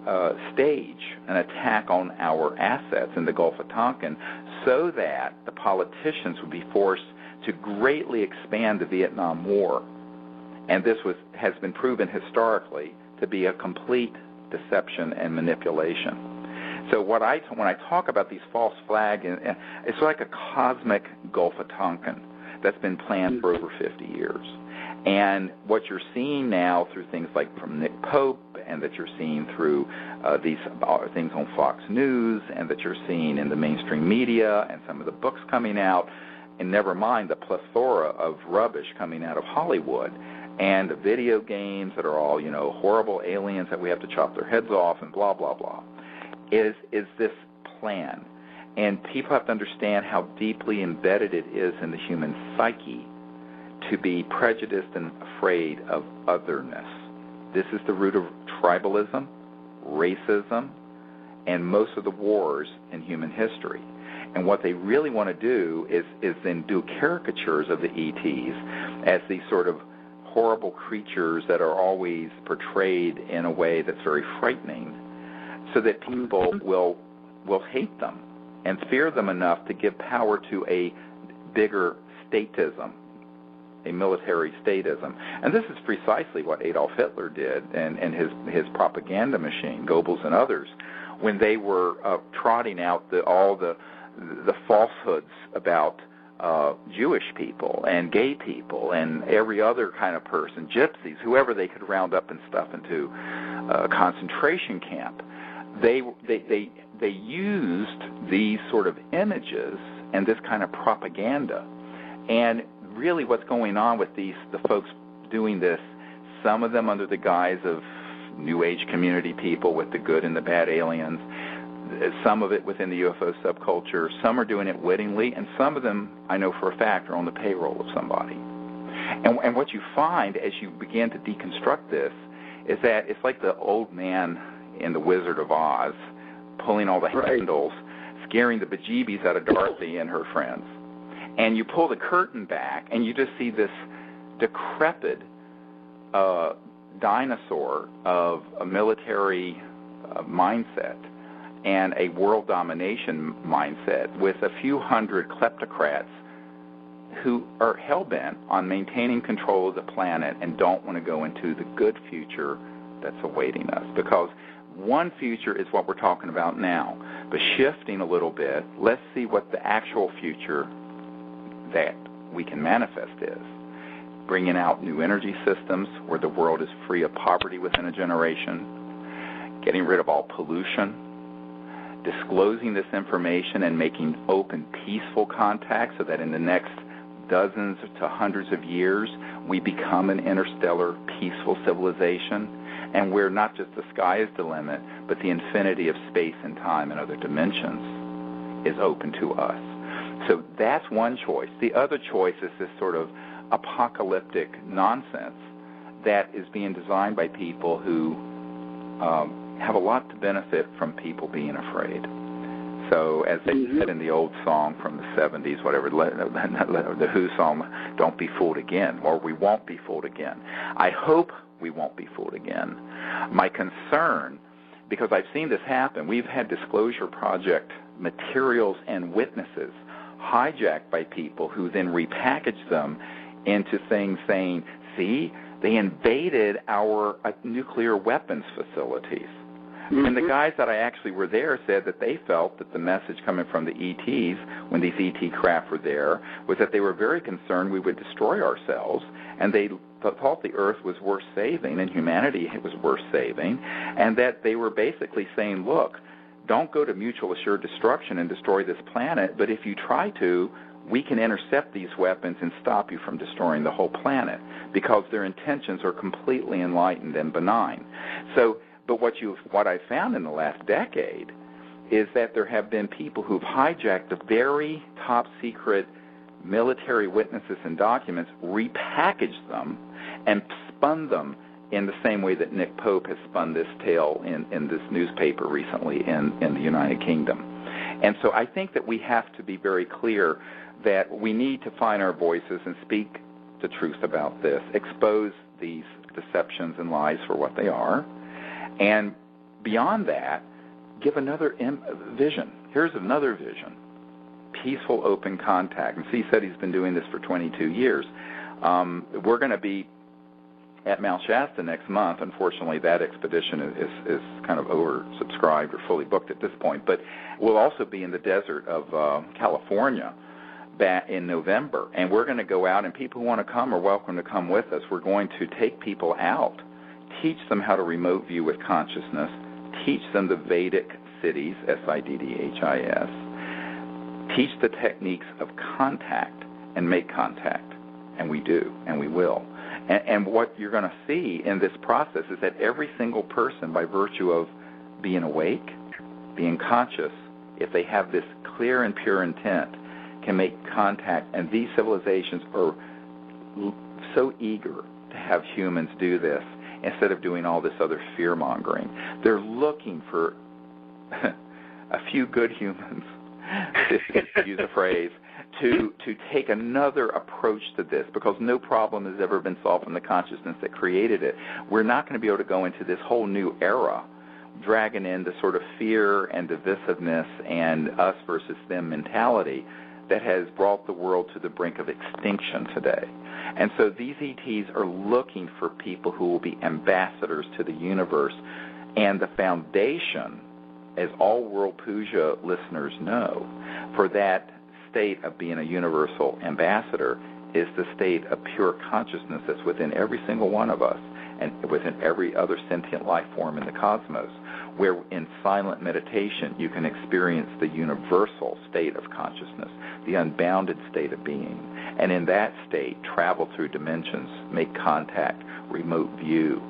stage an attack on our assets in the Gulf of Tonkin so that the politicians would be forced to greatly expand the Vietnam War. And this has been proven historically to be a complete deception and manipulation. So when I talk about these false flags, it's like a cosmic Gulf of Tonkin that's been planned for over 50 years. And what you're seeing now through things like from Nick Pope, and that you're seeing through these things on Fox News, and that you're seeing in the mainstream media and some of the books coming out, and never mind the plethora of rubbish coming out of Hollywood, and the video games that are all, horrible aliens that we have to chop their heads off and blah, blah, blah, is this plan. And people have to understand how deeply embedded it is in the human psyche to be prejudiced and afraid of otherness. This is the root of tribalism, racism, and most of the wars in human history. And what they really want to do is then do caricatures of the ETs as these sort of horrible creatures that are always portrayed in a way that's very frightening, so that people will hate them and fear them enough to give power to a bigger statism, a military statism. And this is precisely what Adolf Hitler did and his propaganda machine, Goebbels and others, when they were trotting out all the falsehoods about Jewish people and gay people and every other kind of person, gypsies, whoever they could round up and stuff into a concentration camp. They used these sort of images and this kind of propaganda. And really what's going on with the folks doing this, some of them under the guise of New Age community people with the good and the bad aliens, some of it within the UFO subculture, some are doing it wittingly, and some of them, I know for a fact, are on the payroll of somebody. And what you find as you begin to deconstruct this is that it's like the old man in The Wizard of Oz pulling all the handles, scaring the bejeebies out of Dorothy and her friends. And you pull the curtain back, and you just see this decrepit dinosaur of a military mindset and a world domination mindset with a few hundred kleptocrats who are hell-bent on maintaining control of the planet and don't want to go into the good future that's awaiting us. Because one future is what we're talking about now. But shifting a little bit, let's see what the actual future that we can manifest is. Bringing out new energy systems where the world is free of poverty within a generation, getting rid of all pollution, disclosing this information and making open, peaceful contact so that in the next dozens to hundreds of years we become an interstellar, peaceful civilization, and where not just the sky is the limit, but the infinity of space and time and other dimensions is open to us. So that's one choice. The other choice is this sort of apocalyptic nonsense that is being designed by people who have a lot to benefit from people being afraid. So as they said in the old song from the 70s, whatever, the Who song, don't be fooled again, or we won't be fooled again. I hope we won't be fooled again. My concern, because I've seen this happen, we've had Disclosure Project materials and witnesses hijacked by people who then repackage them into things saying, see, they invaded our nuclear weapons facilities. And the guys that I actually were there said that they felt that the message coming from the ETs, when these ET craft were there, was that they were very concerned we would destroy ourselves, and they thought the Earth was worth saving and humanity was worth saving, and that they were basically saying, look, don't go to mutual assured destruction and destroy this planet, but if you try to, we can intercept these weapons and stop you from destroying the whole planet, because their intentions are completely enlightened and benign. So, but what I found in the last decade is that there have been people who've hijacked the very top secret military witnesses and documents, repackaged them, and spun them in the same way that Nick Pope has spun this tale in this newspaper recently in the United Kingdom. And so I think that we have to be very clear that we need to find our voices and speak the truth about this, expose these deceptions and lies for what they are, and beyond that, give another vision. Here's another vision. Peaceful, open contact. And he said he's been doing this for 22 years. We're going to be at Mount Shasta next month. Unfortunately, that expedition is kind of oversubscribed or fully booked at this point. But we'll also be in the desert of California in November. And we're going to go out, and people who want to come are welcome to come with us. We're going to take people out, teach them how to remote view with consciousness, teach them the Vedic cities, SIDDHIS, teach the techniques of contact and make contact. And we do, and we will. And what you're going to see in this process is that every single person, by virtue of being awake, being conscious, if they have this clear and pure intent, can make contact. And these civilizations are so eager to have humans do this instead of doing all this other fear-mongering. They're looking for a few good humans, to use a phrase, to take another approach to this, because no problem has ever been solved from the consciousness that created it. We're not going to be able to go into this whole new era dragging in the sort of fear and divisiveness and us versus them mentality that has brought the world to the brink of extinction today. And so these ETs are looking for people who will be ambassadors to the universe. And the foundation, as all World Puja listeners know, for that state of being a universal ambassador is the state of pure consciousness that's within every single one of us and within every other sentient life form in the cosmos, where in silent meditation you can experience the universal state of consciousness, the unbounded state of being. And in that state, travel through dimensions, make contact, remote view,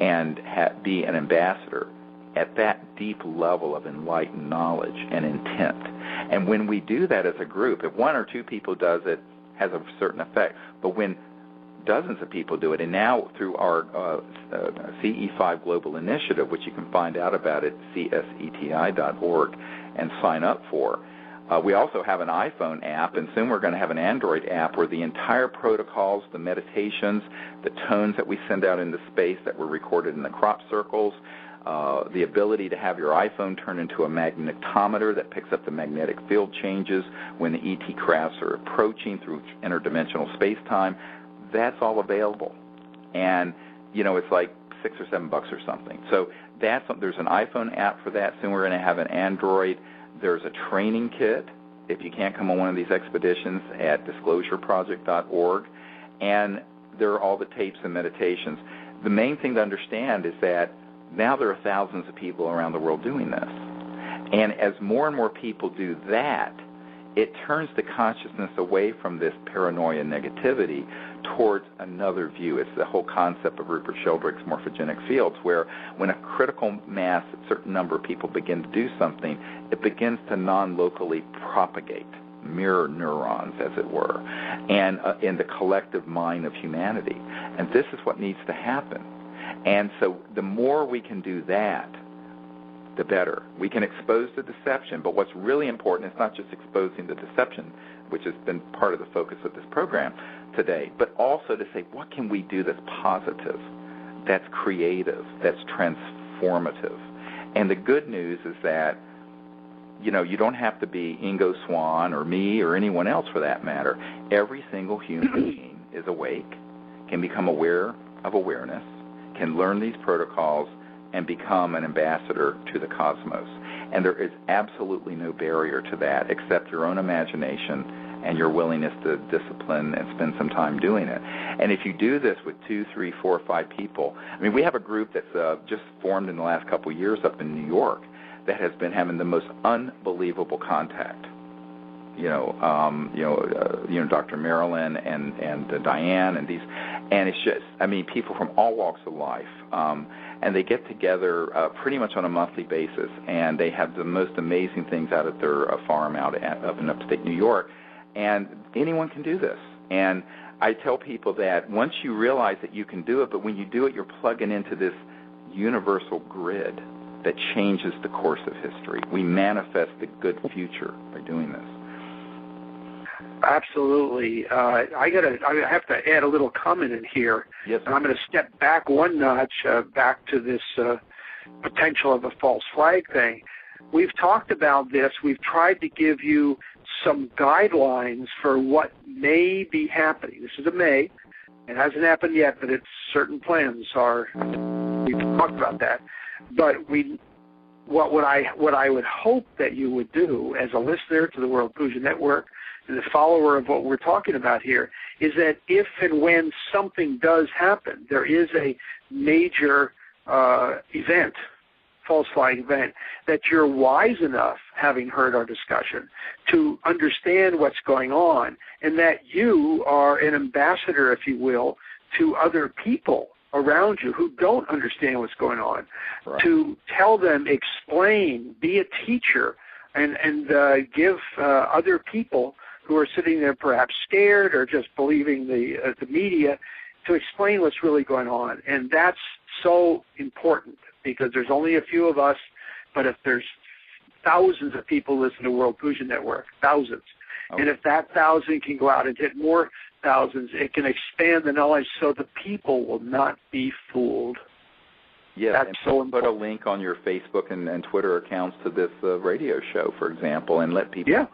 and be an ambassador at that deep level of enlightened knowledge and intent. And when we do that as a group, if one or two people does it, has a certain effect. But when dozens of people do it, and now through our CE5 Global Initiative, which you can find out about at cseti.org and sign up for, we also have an iPhone app, and soon we're going to have an Android app where the entire protocols, the meditations, the tones that we send out into space that were recorded in the crop circles, the ability to have your iPhone turn into a magnetometer that picks up the magnetic field changes when the ET crafts are approaching through interdimensional space-time, that's all available. And, it's like $6 or $7 or something. So there's an iPhone app for that. Soon we're going to have an Android. There's a training kit if you can't come on one of these expeditions at disclosureproject.org. And there are all the tapes and meditations. The main thing to understand is that now there are thousands of people around the world doing this. And as more and more people do that, it turns the consciousness away from this paranoia negativity towards another view. It's the whole concept of Rupert Sheldrake's morphogenic fields, where when a critical mass, a certain number of people begin to do something, it begins to non-locally propagate, mirror neurons, as it were, and in the collective mind of humanity. And this is what needs to happen. And so the more we can do that, the better. We can expose the deception, but what's really important is not just exposing the deception, which has been part of the focus of this program today, but also to say, what can we do that's positive, that's creative, that's transformative? And the good news is that, you know, you don't have to be Ingo Swann or me or anyone else for that matter. Every single human being is awake, can become aware of awareness, can learn these protocols, and become an ambassador to the cosmos. And there is absolutely no barrier to that except your own imagination and your willingness to discipline and spend some time doing it. And if you do this with 2, 3, 4, 5 people, I mean, we have a group that's just formed in the last couple of years up in New York that has been having the most unbelievable contact. Dr. Marilyn and Diane and these, and it's just, I mean, people from all walks of life, and they get together pretty much on a monthly basis, and they have the most amazing things out at their farm out in upstate New York, and anyone can do this. And I tell people that once you realize that you can do it, but when you do it, you're plugging into this universal grid that changes the course of history. We manifest the good future by doing this. Absolutely. I have to add a little comment in here. Yes. And I'm going to step back one notch, back to this potential of a false flag thing. We've talked about this. We've tried to give you some guidelines for what may be happening. This is a may. It hasn't happened yet, but certain plans are. We've talked about that. But what I would hope that you would do as a listener to the World Puja Network and the follower of what we're talking about here is that if and when something does happen, there is a major event, false flag event, that you're wise enough, having heard our discussion, to understand what's going on, and that you are an ambassador, if you will, to other people around you who don't understand what's going on, right, to tell them, explain, be a teacher, and give other people who are sitting there perhaps scared or just believing the media to explain what's really going on. And that's so important because there's only a few of us, but if there's thousands of people listen to World Puja Network, thousands, and if that 1,000 can go out and hit more thousands, it can expand the knowledge so the people will not be fooled. Yeah, that's and so important. Put a link on your Facebook and Twitter accounts to this radio show, for example, and let people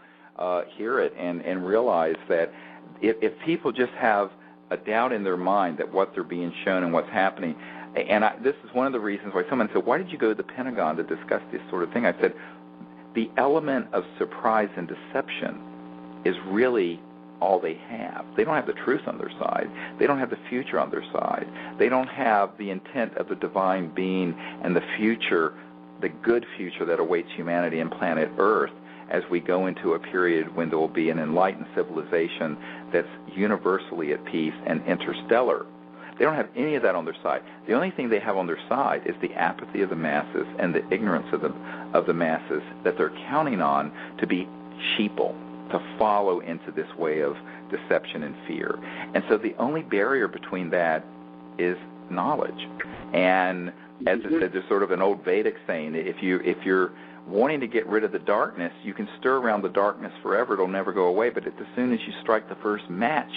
hear it and realize that if people just have a doubt in their mind that what they're being shown and what's happening, and this is one of the reasons why someone said, why did you go to the Pentagon to discuss this sort of thing? I said, the element of surprise and deception is really all they have. They don't have the truth on their side. They don't have the future on their side. They don't have the intent of the divine being and the future, the good future that awaits humanity and planet Earth as we go into a period when there will be an enlightened civilization that's universally at peace and interstellar. They don't have any of that on their side. The only thing they have on their side is the apathy of the masses and the ignorance of the masses that they're counting on to be sheeple, to follow into this way of deception and fear. And so the only barrier between that is knowledge. And as there's sort of an old Vedic saying, if you're wanting to get rid of the darkness, you can stir around the darkness forever. It'll never go away. But as soon as you strike the first match,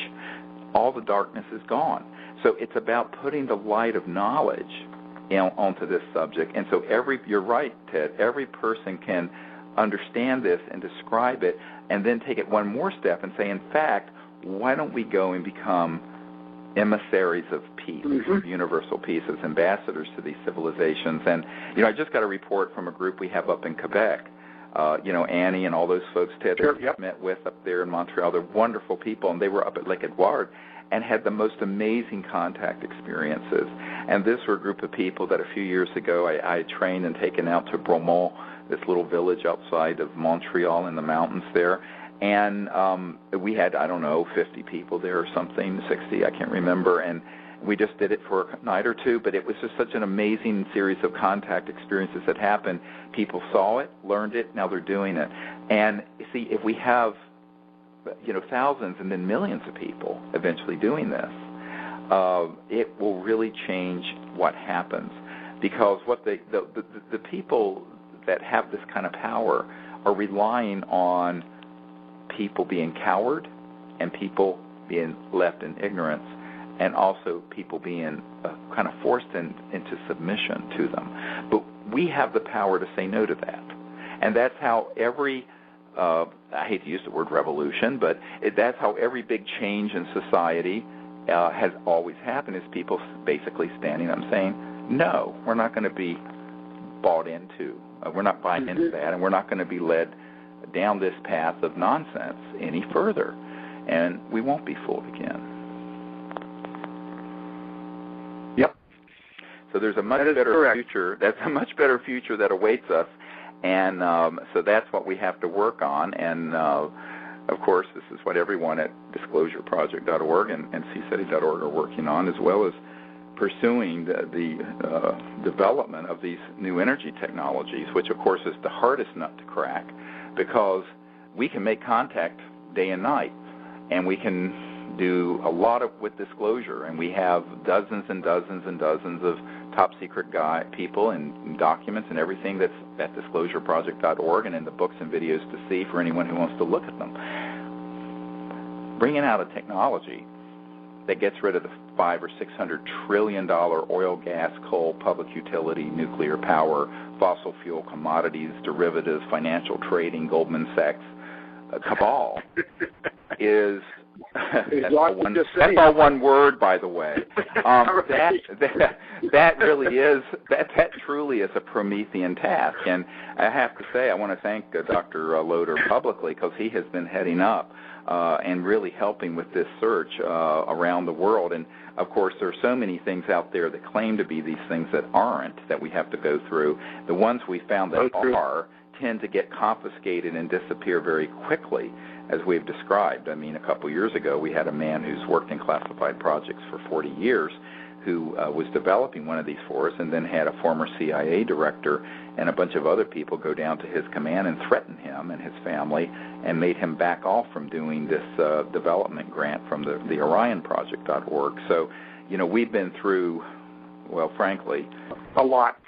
all the darkness is gone. So it's about putting the light of knowledge onto this subject. And so you're right, Ted, every person can understand this and describe it and then take it one more step and say, in fact, why don't we go and become emissaries of peace, universal peace, as ambassadors to these civilizations? And, I just got a report from a group we have up in Quebec, Annie and all those folks, Ted, that met with up there in Montreal. They're wonderful people, and they were up at Lake Edouard and had the most amazing contact experiences. And this were a group of people that a few years ago I had trained and taken out to Bromont, this little village outside of Montreal in the mountains there. And we had, 50 people there or something, 60, I can't remember. And we just did it for a night or two, but it was just such an amazing series of contact experiences that happened. People saw it, learned it, now they're doing it. And see, if we have, thousands and then millions of people eventually doing this, it will really change what happens. Because what the people that have this kind of power are relying on people being coward and people being left in ignorance, and also people being kind of forced into submission to them. But we have the power to say no to that. And that's how every, I hate to use the word revolution, but that's how every big change in society has always happened, is people basically standing up and saying, no, we're not going to be bought into. We're not buying into that, and we're not going to be led down this path of nonsense any further. And we won't be fooled again. Yep. So there's a much better future. That's a much better future that awaits us, and so that's what we have to work on. And of course, this is what everyone at disclosureproject.org and ccity.org are working on, as well as pursuing the development of these new energy technologies, which of course is the hardest nut to crack, because we can make contact day and night, and we can do a lot with disclosure, and we have dozens and dozens and dozens of top secret people and documents and everything that's at disclosureproject.org and in the books and videos to see for anyone who wants to look at them. Bringing out a technology that gets rid of the $500 or $600 trillion oil, gas, coal, public utility, nuclear power, fossil fuel, commodities, derivatives, financial trading, Goldman Sachs cabal is that's all one word, by the way. That really is that truly is a Promethean task, and I have to say I want to thank Dr. Loder publicly, because he has been heading up and really helping with this search around the world. And of course, there are so many things out there that claim to be these things that aren't, that we have to go through. The ones we found that are tend to get confiscated and disappear very quickly, as we've described. I mean, a couple years ago, we had a man who's worked in classified projects for 40 years who was developing one of these for us, and then had a former CIA director and a bunch of other people go down to his command and threaten him and his family, and made him back off from doing this development grant from the OrionProject.org. So, you know, we've been through, well, frankly, a lot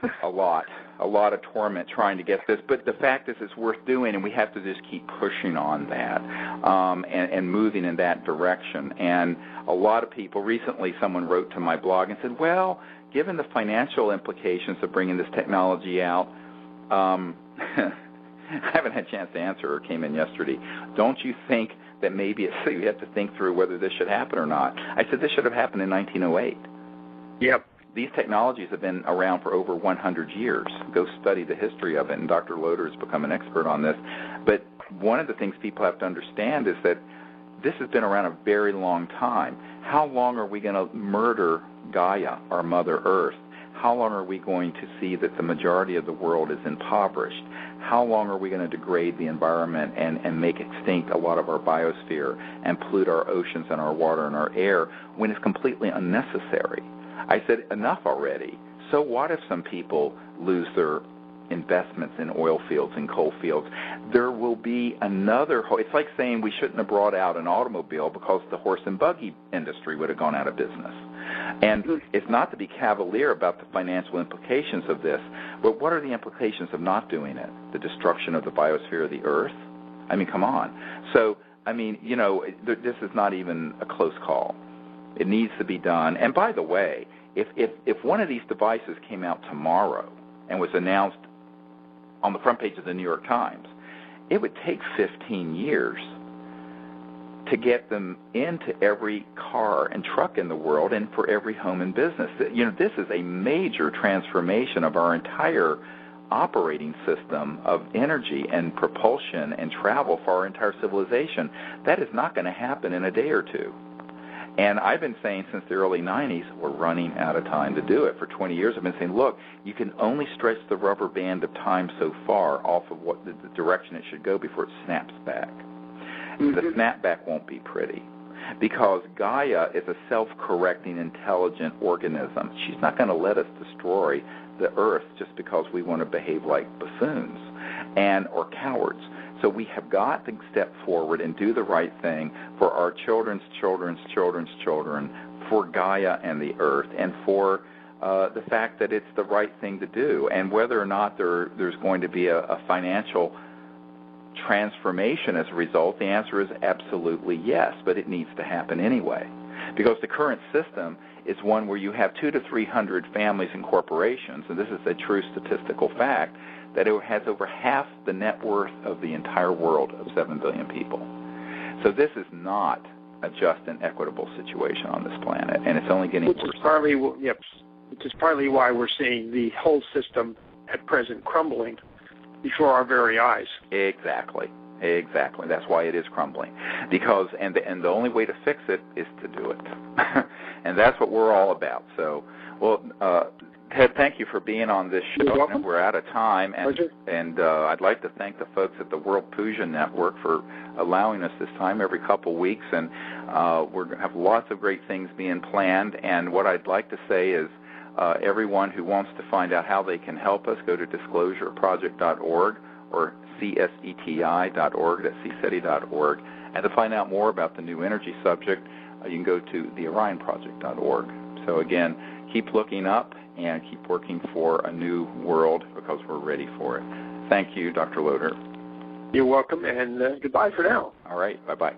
of torment trying to get this, but the fact is it's worth doing, and we have to just keep pushing on that and moving in that direction. And a lot of people, recently someone wrote to my blog and said, well, given the financial implications of bringing this technology out, I haven't had a chance to answer, it came in yesterday, don't you think that maybe you have to think through whether this should happen or not? I said this should have happened in 1908. Yep. These technologies have been around for over 100 years. Go study the history of it, and Dr. Loder has become an expert on this. But one of the things people have to understand is that this has been around a very long time. How long are we going to murder Gaia, our Mother Earth? How long are we going to see that the majority of the world is impoverished? How long are we going to degrade the environment and make extinct a lot of our biosphere and pollute our oceans and our water and our air when it's completely unnecessary? I said, enough already. So what if some people lose their investments in oil fields and coal fields? There will be another. It's like saying we shouldn't have brought out an automobile because the horse and buggy industry would have gone out of business. And it's not to be cavalier about the financial implications of this, but what are the implications of not doing it? The destruction of the biosphere of the Earth? I mean, come on. So, I mean, you know, this is not even a close call. It needs to be done. And by the way, if one of these devices came out tomorrow and was announced on the front page of the New York Times, it would take 15 years to get them into every car and truck in the world and for every home and business. You know, this is a major transformation of our entire operating system of energy and propulsion and travel for our entire civilization. That is not going to happen in a day or two. And I've been saying since the early 90s, we're running out of time to do it. For 20 years, I've been saying, look, you can only stretch the rubber band of time so far off of what the direction it should go before it snaps back. The snapback won't be pretty, because Gaia is a self-correcting, intelligent organism. She's not going to let us destroy the Earth just because we want to behave like buffoons or cowards. So we have got to step forward and do the right thing for our children's children's children's children for Gaia and the Earth, and for the fact that it's the right thing to do. And whether or not there's going to be a financial transformation as a result, the answer is absolutely yes, but it needs to happen anyway. Because the current system is one where you have 200 to 300 families and corporations, and this is a true statistical fact, that it has over half the net worth of the entire world of 7 billion people. So this is not a just and equitable situation on this planet, and it's only getting worse. Which is partly why we're seeing the whole system at present crumbling before our very eyes. Exactly. That's why it is crumbling. Because and the only way to fix it is to do it. And that's what we're all about. So, well, Ted, thank you for being on this show. You're welcome. We're out of time, Pleasure. And I'd like to thank the folks at the World Puja Network for allowing us this time every couple weeks. And we're going to have lots of great things being planned. And what I'd like to say is, everyone who wants to find out how they can help us, go to disclosureproject.org or cseti.org, that's cseti.org. And to find out more about the new energy subject, you can go to theorionproject.org. So again, keep looking up and keep working for a new world because we're ready for it. Thank you, Dr. Loder. You're welcome, and goodbye for now. All right, bye-bye.